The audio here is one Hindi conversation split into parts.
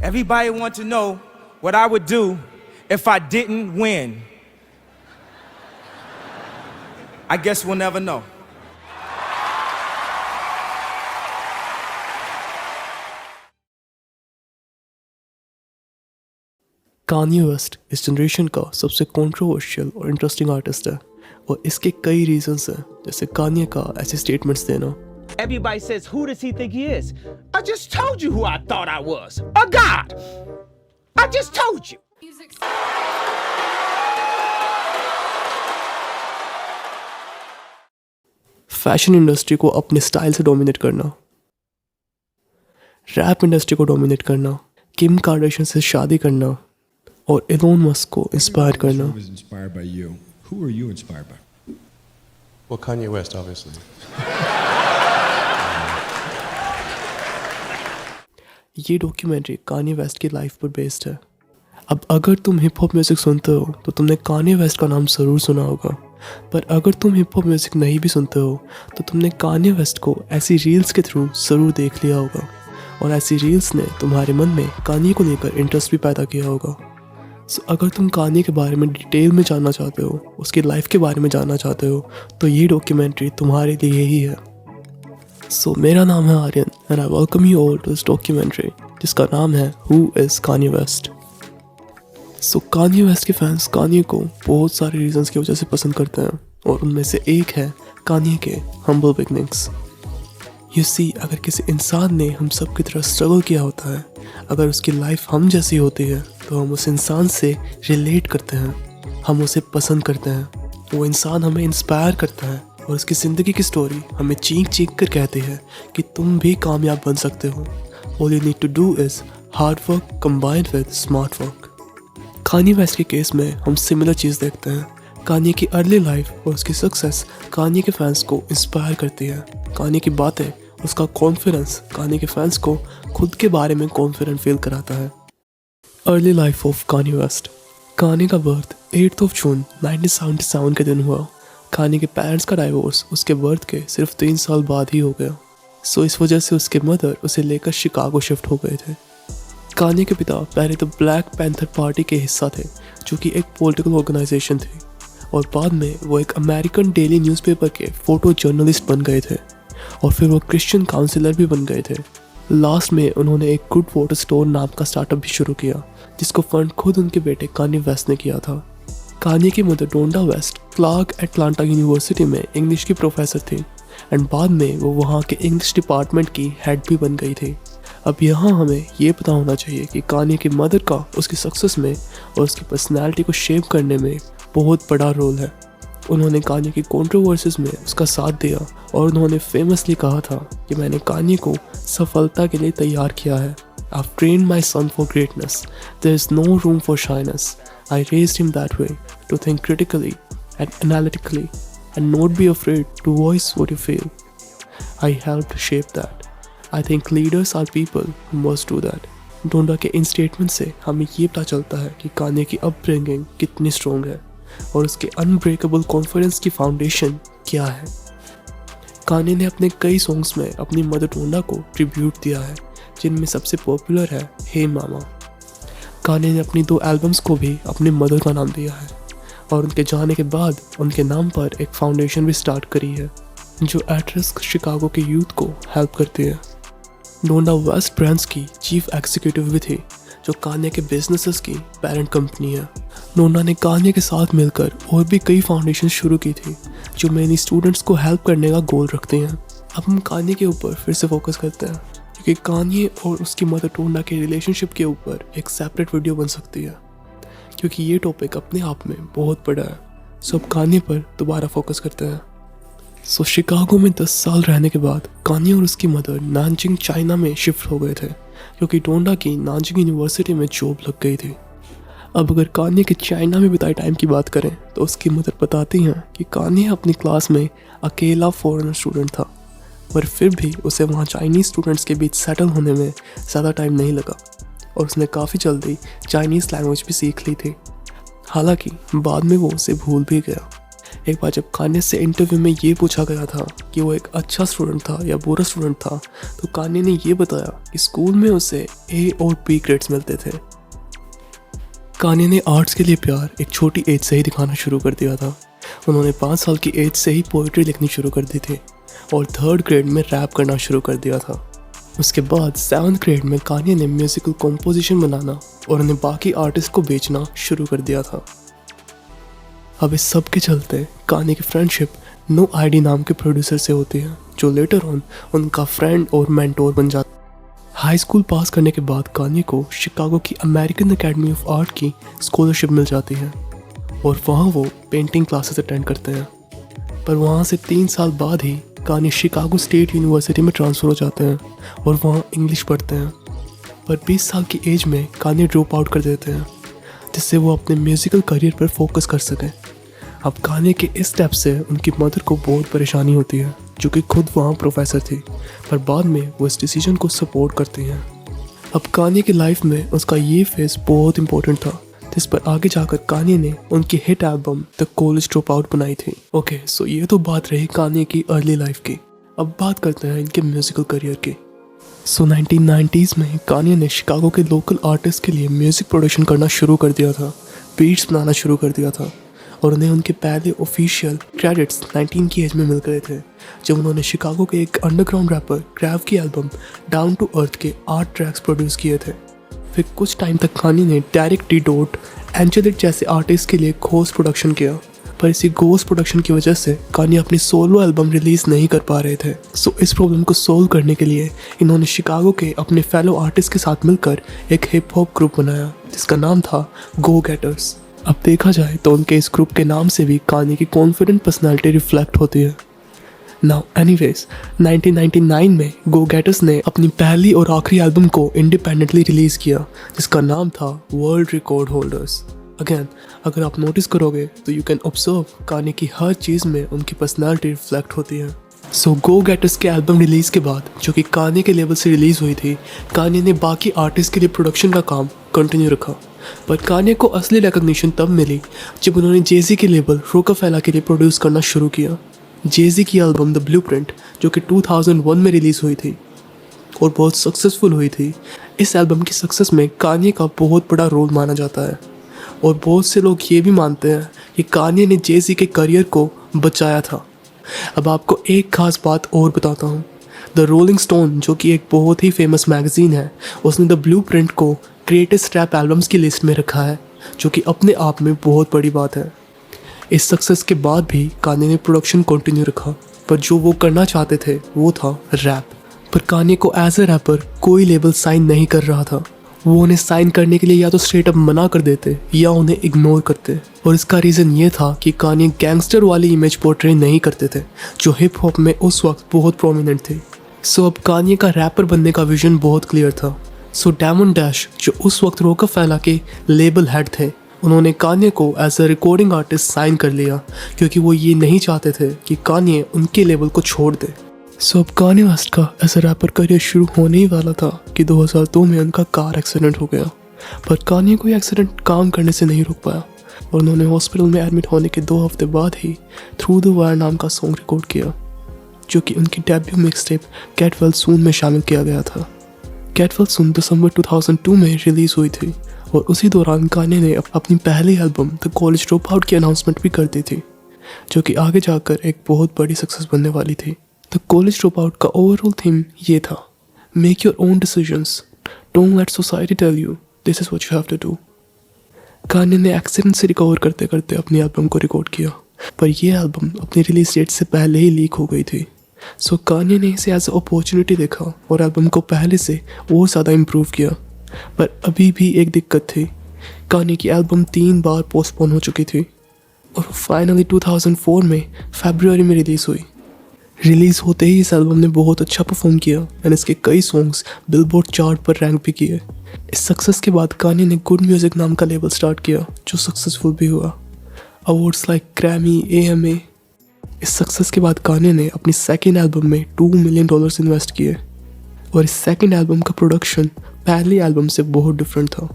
Everybody want to know what I would do if I didn't win. I guess we'll never know. Kanye West इस जनरेशन का सबसे कंट्रोवर्शियल और इंटरेस्टिंग आर्टिस्ट है और इसके कई रीजंस हैं, जैसे कान्ये का ऐसे स्टेटमेंट्स देना। Everybody says, who does he think he is? I just told you who I thought I was. A god. I just told you. Fashion industry को अपने स्टाइल से डोमिनेट करना, रैप इंडस्ट्री को डोमिनेट करना, किम कार्दाशियन से शादी करना और एलोन मस्क को इंस्पायर करना। Was inspired by you. Who are you inspired by? Well, Kanye West, obviously. ये डॉक्यूमेंट्री कान्ये वेस्ट की लाइफ पर बेस्ड है। अब अगर तुम हिप हॉप म्यूजिक सुनते हो तो तुमने कान्ये वेस्ट का नाम ज़रूर सुना होगा, पर अगर तुम हिप हॉप म्यूजिक नहीं भी सुनते हो तो तुमने कान्ये वेस्ट को ऐसी रील्स के थ्रू ज़रूर देख लिया होगा और ऐसी रील्स ने तुम्हारे मन में कान्ये को लेकर इंटरेस्ट भी पैदा किया होगा। सो अगर तुम कान्ये के बारे में डिटेल में जानना चाहते हो, उसकी लाइफ के बारे में जानना चाहते हो, तो ये डॉक्यूमेंट्री तुम्हारे लिए ही है। सो मेरा नाम है Aryan and I welcome you all to this documentary जिसका नाम है who is Kanye West. So Kanye West के फैंस कान्ये को बहुत सारे रीजंस की वजह से पसंद करते हैं और उनमें से एक है कान्ये के हम्बल बिगनिंग्स। यू सी, अगर किसी इंसान ने हम सब की तरह स्ट्रगल किया होता है, अगर उसकी लाइफ हम जैसी होती है, तो हम उस इंसान से रिलेट करते हैं, हम उसे पसंद करते हैं, वो इंसान हमें इंस्पायर करता है और उसकी ज़िंदगी की स्टोरी हमें चीख चीख कर कहती है कि तुम भी कामयाब बन सकते हो। All you need to do is hard work combined with smart work. Kanye West के केस में हम सिमिलर चीज़ देखते हैं। कान्ये की अर्ली लाइफ और उसकी सक्सेस कान्ये के फैंस को इंस्पायर करती है। कान्ये की बातें, उसका कॉन्फिडेंस कान्ये के फैंस को खुद के बारे में कॉन्फिडेंट फील कराता है। Early life of Kanye West. Kanye का बर्थ 8 जून 1977 के दिन हुआ। कान्ये के पेरेंट्स का डाइवोर्स उसके बर्थ के सिर्फ 3 साल बाद ही हो गया। सो इस वजह से उसके मदर उसे लेकर शिकागो शिफ्ट हो गए थे। कान्ये के पिता पहले तो ब्लैक पैंथर पार्टी के हिस्सा थे, जो कि एक पॉलिटिकल ऑर्गेनाइजेशन थी, और बाद में वो एक अमेरिकन डेली न्यूज़पेपर के फोटो जर्नलिस्ट बन गए थे और फिर वो क्रिश्चियन काउंसिलर भी बन गए थे। लास्ट में उन्होंने एक गुड वाटर स्टोर नाम का स्टार्टअप भी शुरू किया, जिसको फंड खुद उनके बेटे कान्ये वेस्ट ने किया था। कान्ये की mother Donda West Clark Atlanta University में इंग्लिश की प्रोफेसर थी एंड बाद में वो वहाँ के इंग्लिश डिपार्टमेंट की हेड भी बन गई थी। अब यहाँ हमें ये पता होना चाहिए कि कान्ये की मदर का उसकी सक्सेस में और उसकी पर्सनैलिटी को शेप करने में बहुत बड़ा रोल है। उन्होंने कान्ये की कंट्रोवर्सीज में उसका साथ दिया और उन्होंने फेमसली कहा था कि मैंने कान्ये को सफलता के लिए तैयार किया है। I've trained my son for greatness. There is no room for shyness. I raised him that way, to think critically and analytically and not be afraid to voice what you feel. I helped shape that. I think leaders are people who must do that. Donda के इन स्टेटमेंट से हमें ये पता चलता है कि कान्ये की अपब्रिंगिंग कितनी स्ट्रॉन्ग है और उसके अनब्रेकेबल कॉन्फिडेंस की फाउंडेशन क्या है। कान्ये ने अपने कई सॉन्ग्स में अपनी मदर डोंडा को ट्रिब्यूट दिया है, जिनमें सबसे पॉपुलर है हे मामा। कान्ये ने अपनी 2 एल्बम्स को भी अपनी मदर का नाम दिया है और उनके जाने के बाद उनके नाम पर एक फाउंडेशन भी स्टार्ट करी है जो एट रिस्क शिकागो के यूथ को हेल्प करती है। डोंडा वेस्ट ब्रांड्स की चीफ एग्जीक्यूटिव भी थी, जो कान्ये के बिजनेसेस की पेरेंट कंपनी है। डोंडा ने कान्ये के साथ मिलकर और भी कई फाउंडेशन शुरू की थी जो मेनी स्टूडेंट्स को हेल्प करने का गोल रखते हैं। अब हम कान्ये के ऊपर फिर से फोकस करते हैं, क्योंकि कान्ये और उसकी मदर डोंडा के रिलेशनशिप के ऊपर एक सेपरेट वीडियो बन सकती है, क्योंकि ये टॉपिक अपने आप में बहुत बड़ा है। सो अब कान्ये पर दोबारा फोकस करते हैं। सो शिकागो में 10 साल रहने के बाद कान्ये और उसकी मदर नानजिंग चाइना में शिफ्ट हो गए थे, क्योंकि डोंडा की नानजिंग यूनिवर्सिटी में जॉब लग गई थी। अब अगर कान्ये के चाइना में बिताए टाइम की बात करें तो उसकी मदर बताती हैं कि कान्ये अपनी क्लास में अकेला फॉरेनर स्टूडेंट था, पर फिर भी उसे वहाँ चाइनीज़ स्टूडेंट्स के बीच सेटल होने में ज़्यादा टाइम नहीं लगा और उसने काफ़ी जल्दी चाइनीज़ लैंग्वेज भी सीख ली थी। हालांकि बाद में वो उसे भूल भी गया। एक बार जब कान्ये से इंटरव्यू में ये पूछा गया था कि वो एक अच्छा स्टूडेंट था या बुरा स्टूडेंट था, तो कान्ये ने ये बताया कि स्कूल में उसे ए और बी ग्रेड्स मिलते थे। कान्ये ने आर्ट्स के लिए प्यार एक छोटी एज से ही दिखाना शुरू कर दिया था। उन्होंने 5 साल की एज से ही पोइट्री लिखनी शुरू कर दी थी और 3rd ग्रेड में रैप करना शुरू कर दिया था। उसके बाद 7th ग्रेड में कान्ये ने म्यूजिकल कंपोजिशन बनाना और उन्हें बाकी आर्टिस्ट को बेचना शुरू कर दिया था। अब इस सब के चलते कान्ये की फ्रेंडशिप नो आईडी नाम के प्रोड्यूसर से होती है, जो लेटर ऑन उनका फ्रेंड और मेंटोर बन जाता है। हाई स्कूल पास करने के बाद कान्ये को शिकागो की अमेरिकन एकेडमी ऑफ आर्ट की स्कॉलरशिप मिल जाती है और वहाँ वो पेंटिंग क्लासेस अटेंड करते हैं। पर वहाँ से 3 साल बाद ही कान्ये शिकागो स्टेट यूनिवर्सिटी में ट्रांसफ़र हो जाते हैं और वहाँ इंग्लिश पढ़ते हैं। पर 20 साल की एज में कान्ये ड्रॉप आउट कर देते हैं, जिससे वो अपने म्यूज़िकल करियर पर फोकस कर सकें। अब कान्ये के इस स्टेप से उनकी मदर को बहुत परेशानी होती है, जो कि खुद वहाँ प्रोफेसर थी, पर बाद में वो इस डिसीजन को सपोर्ट करती हैं। अब कान्ये की लाइफ में उसका ये फेज बहुत इंपॉर्टेंट था, जिस पर आगे जाकर कान्ये ने उनकी hit album the college drop out बनाई थी। ओके, सो ये तो बात रही कान्ये की अर्ली लाइफ की। अब बात करते हैं इनके म्यूजिकल करियर की। सो 1990s में कान्ये ने शिकागो के लोकल आर्टिस्ट के लिए म्यूजिक प्रोडक्शन करना शुरू कर दिया था, बीट्स बनाना शुरू कर दिया था और उन्हें उनके पहले ऑफिशियल क्रेडिट्स 19 की एज में मिल गए थे, जब उन्होंने शिकागो के एक अंडरग्राउंड रैपर क्रैव की एल्बम डाउन टू अर्थ के 8 ट्रैक्स प्रोड्यूस किए थे। फिर कुछ टाइम तक कान्ये ने डायरेक्ट डी डॉट, एंजेलिक जैसे आर्टिस्ट के लिए घोस्ट प्रोडक्शन किया, पर इसी घोस्ट प्रोडक्शन की वजह से कान्ये अपनी सोलो एल्बम रिलीज नहीं कर पा रहे थे। सो इस प्रॉब्लम को सोल्व करने के लिए इन्होंने शिकागो के अपने फेलो आर्टिस्ट के साथ मिलकर एक हिप हॉप ग्रुप बनाया, जिसका नाम था गो गेटर्स। अब देखा जाए तो उनके इस ग्रुप के नाम से भी कान्ये की कॉन्फिडेंट पर्सनालिटी रिफ्लेक्ट होती है। नाउ एनीवेज 1999 में गो गेटर्स ने अपनी पहली और आखिरी एल्बम को इंडिपेंडेंटली रिलीज किया, जिसका नाम था वर्ल्ड रिकॉर्ड होल्डर्स। अगेन, अगर आप नोटिस करोगे तो यू कैन ऑब्जर्व कान्ये की हर चीज़ में उनकी पर्सनालिटी रिफ्लेक्ट होती है। सो गो गेटर्स के एल्बम रिलीज के बाद, जो कि कान्ये के लेवल से रिलीज हुई थी, कान्ये ने बाकी आर्टिस्ट के लिए प्रोडक्शन का काम कंटिन्यू रखा। पर कान्ये को असली रिकॉग्निशन तब मिली जब उन्होंने जेजी के लेबल रोकाफेला के लिए प्रोड्यूस करना शुरू किया। जेजी की एल्बम द ब्लूप्रिंट, जो कि 2001 में रिलीज़ हुई थी और बहुत सक्सेसफुल हुई थी, इस एल्बम की सक्सेस में कान्ये का बहुत बड़ा रोल माना जाता है और बहुत से लोग ये भी मानते हैं कि कान्ये ने जेजी के करियर को बचाया था। अब आपको एक खास बात और बताता हूँ। द रोलिंग स्टोन, जो कि एक बहुत ही फेमस मैगजीन है, उसने द ब्लूप्रिंट को ग्रेटेस्ट रैप एल्बम्स की लिस्ट में रखा है, जो कि अपने आप में बहुत बड़ी बात है। इस सक्सेस के बाद भी कान्ये ने प्रोडक्शन कंटिन्यू रखा, पर जो वो करना चाहते थे वो था रैप। पर कान्ये को एज ए रैपर कोई लेबल साइन नहीं कर रहा था। वो उन्हें साइन करने के लिए या तो स्ट्रेट अप मना कर देते या उन्हें इग्नोर करते, और इसका रीज़न ये था कि कान्ये गैंगस्टर वाली इमेज पोर्ट्रे नहीं करते थे, जो हिप हॉप में उस वक्त बहुत प्रोमिनेंट थे। सो अब कान्ये का रैपर बनने का विजन बहुत क्लियर था। सो डायमंड डैश, जो उस वक्त रोकाफेला के लेबल हेड थे, उन्होंने कान्ये को as a recording artist sign कर लिया, क्योंकि वो ये नहीं चाहते थे कि कान्ये उनके लेबल को छोड़ दे। सो अब कान्ये वेस्ट का एज अ रैपर करियर शुरू होने ही वाला था कि 2002 में उनका कार एक्सीडेंट हो गया। पर कान्ये को ये एक्सीडेंट काम करने से नहीं रोक पाया और उन्होंने हॉस्पिटल में एडमिट होने के 2 हफ्ते बाद ही थ्रू द वायर नाम का सॉन्ग रिकॉर्ड किया, जो कि उनकी debut mix tape get well soon में शामिल किया गया था। गेट वेल सून दिसंबर 2002 में रिलीज़ हुई थी और उसी दौरान कान्ये ने अपनी पहली album the college drop out की अनाउंसमेंट भी कर दी थी, जो कि आगे जाकर एक बहुत बड़ी सक्सेस बनने वाली थी। द कॉलेज ड्रॉप आउट का ओवरऑल थीम ये था, make your own decisions, don't let society tell you this is what you have to do. Kanye ने एक्सीडेंट से रिकवर करते करते अपनी एल्बम को रिकॉर्ड किया, पर यह एल्बम अपनी रिलीज डेट से पहले ही लीक हो गई थी। सो कान्ये ने इसे एज अपॉर्चुनिटी देखा और एल्बम को पहले से और ज़्यादा इम्प्रूव किया। पर अभी भी एक दिक्कत थी, कान्ये की एल्बम 3 बार पोस्टपोन हो चुकी थी और फाइनली 2004 में फरवरी में रिलीज़ हुई। रिलीज़ होते ही इस एल्बम ने बहुत अच्छा परफॉर्म किया एंड इसके कई सॉन्ग्स बिलबोर्ड चार्ट पर रैंक भी किए। इस सक्सेस के बाद कान्ये ने गुड म्यूजिक नाम का लेबल स्टार्ट किया, जो सक्सेसफुल भी हुआ। Awards like Grammy, AMA। इस सक्सेस के बाद कान्ये ने अपनी सेकेंड एल्बम में $2 मिलियन इन्वेस्ट किए और इस सेकेंड एल्बम का प्रोडक्शन पहली एल्बम से बहुत डिफरेंट था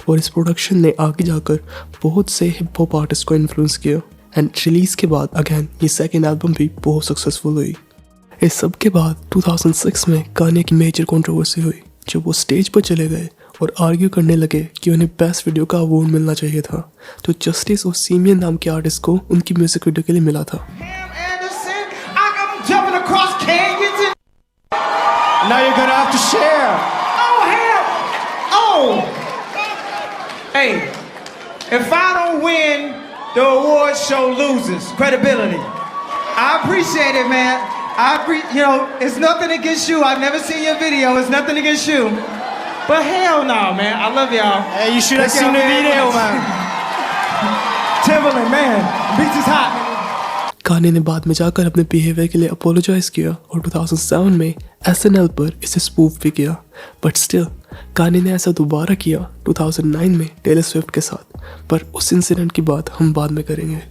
और इस प्रोडक्शन ने आगे जाकर बहुत से हिप हॉप आर्टिस्ट को इन्फ्लुएंस किया। एंड रिलीज के बाद अगेन ये सेकेंड एल्बम भी बहुत सक्सेसफुल हुई। इस सब के बाद 2006 में कान्ये की मेजर कंट्रोवर्सी हुई जब वो स्टेज पर चले गए और आर्ग्यू करने लगे कि उन्हें बेस्ट वीडियो का अवार्ड मिलना चाहिए था, तो जस्टिस और सीमियन नाम के आर्टिस्ट को उनकी म्यूजिक वीडियो के लिए मिला था। Anderson, I'm jumping across canyons and Now you're gonna have to share. oh hell, oh. Hey, if I don't win, the award show loses credibility. I appreciate it, man. It's nothing against you. I've never seen your video. It's nothing against you. But hell no, man. I love y'all. Hey, you should have Check seen out the video, man. Timberland, man. Beats is hot. Kanye ने बाद में जाकर अपने बिहेवियर के लिए अपोलोजाइज किया और 2007 में SNL पर इसे स्पूफ भी किया, बट स्टिल कान्ये ने ऐसा दोबारा किया 2009 में टेलर स्विफ्ट के साथ, पर उस इंसिडेंट की बात हम बाद में करेंगे।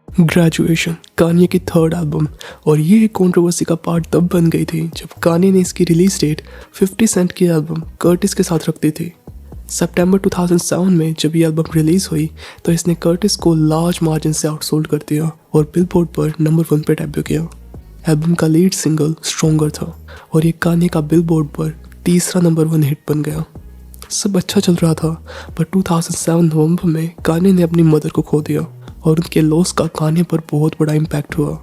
ग्रेजुएशन कान्ये की थर्ड एल्बम, और ये एक कंट्रोवर्सी का पार्ट तब बन गई थी जब कान्ये ने इसकी रिलीज डेट 50 सेंट की एल्बम कर्टिस के साथ रख दी थी। सितंबर 2007 में जब ये एल्बम रिलीज हुई तो इसने कर्टिस को लार्ज मार्जिन से आउटसोल्ड कर दिया और बिलबोर्ड पर नंबर 1 पे डेब्यू किया। एल्बम का लीड सिंगल स्ट्रॉन्गर था और ये कान्ये का बिलबोर्ड पर तीसरा नंबर 1 हिट बन गया। सब अच्छा चल रहा था, पर 2007 नवंबर में कान्ये ने अपनी मदर को खो दिया और उनके लॉस का कान्ये पर बहुत बड़ा इम्पैक्ट हुआ।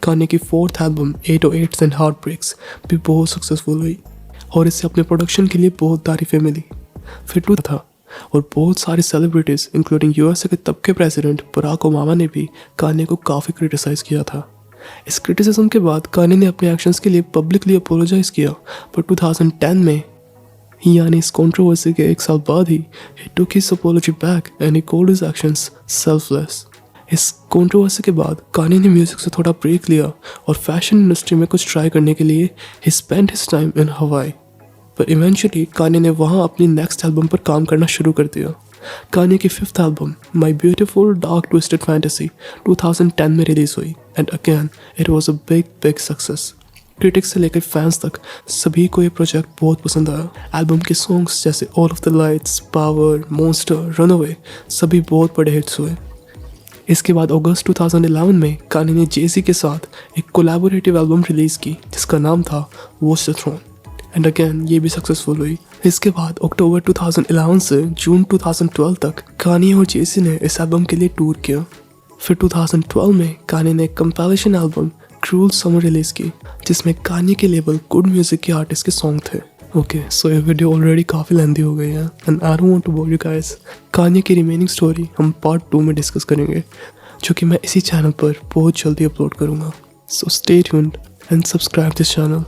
कान्ये की फोर्थ एल्बम 808s एंड हार्टब्रेक्स भी बहुत सक्सेसफुल हुई और इससे अपने प्रोडक्शन के लिए बहुत तारीफें मिली। फिर टू था और बहुत सारे सेलिब्रिटीज इंक्लूडिंग यूएसए के तब के प्रेसिडेंट बराक ओबामा ने भी कान्ये को काफ़ी क्रिटिसाइज किया था। इस क्रिटिसिज्म के बाद कान्ये ने अपने एक्शंस के लिए पब्लिकली अपोलोजाइज किया, पर 2010 में यानी इस कंट्रोवर्सी के 1 साल बाद ही took his apology back and he called his actions selfless। इस कंट्रोवर्सी के बाद कान्ये ने म्यूजिक से थोड़ा ब्रेक लिया और फैशन इंडस्ट्री में कुछ ट्राई करने के लिए he spent his time in Hawaii, पर इवेंचुअली कान्ये ने वहाँ अपनी नेक्स्ट एल्बम पर काम करना शुरू कर दिया। कान्ये की 5th album my beautiful dark twisted fantasy 2010 में रिलीज हुई and again it was a big success. Critics से लेकर फैंस तक सभी को ये प्रोजेक्ट बहुत पसंद आया। एल्बम के सॉन्ग्स जैसे all of the lights, power, monster, runaway सभी बहुत बड़े हिट्स हुए। इसके बाद अगस्त 2011 में कान्ये ने जेसी के साथ एक कोलैबोरेटिव एल्बम रिलीज की जिसका नाम था Watch the Throne and again ये भी सक्सेसफुल हुई। इसके बाद अक्टूबर 2011 से जून 2012 तक कान्ये और जेसी ने इस एल्बम के लिए टूर किया। फिर 2012 में कान्ये ने compilation album Cruel Summer release की जिसमें कान्ये के लेबल गुड म्यूजिक के आर्टिस्ट के सॉन्ग थे। ओके, सो ये वीडियो ऑलरेडी काफ़ी लेंथी हो गई है and I don't want to bore you guys. Kanye की रिमेनिंग स्टोरी हम पार्ट 2 में डिस्कस करेंगे जो कि मैं इसी चैनल पर बहुत जल्दी अपलोड करूँगा। So stay tuned and subscribe this channel.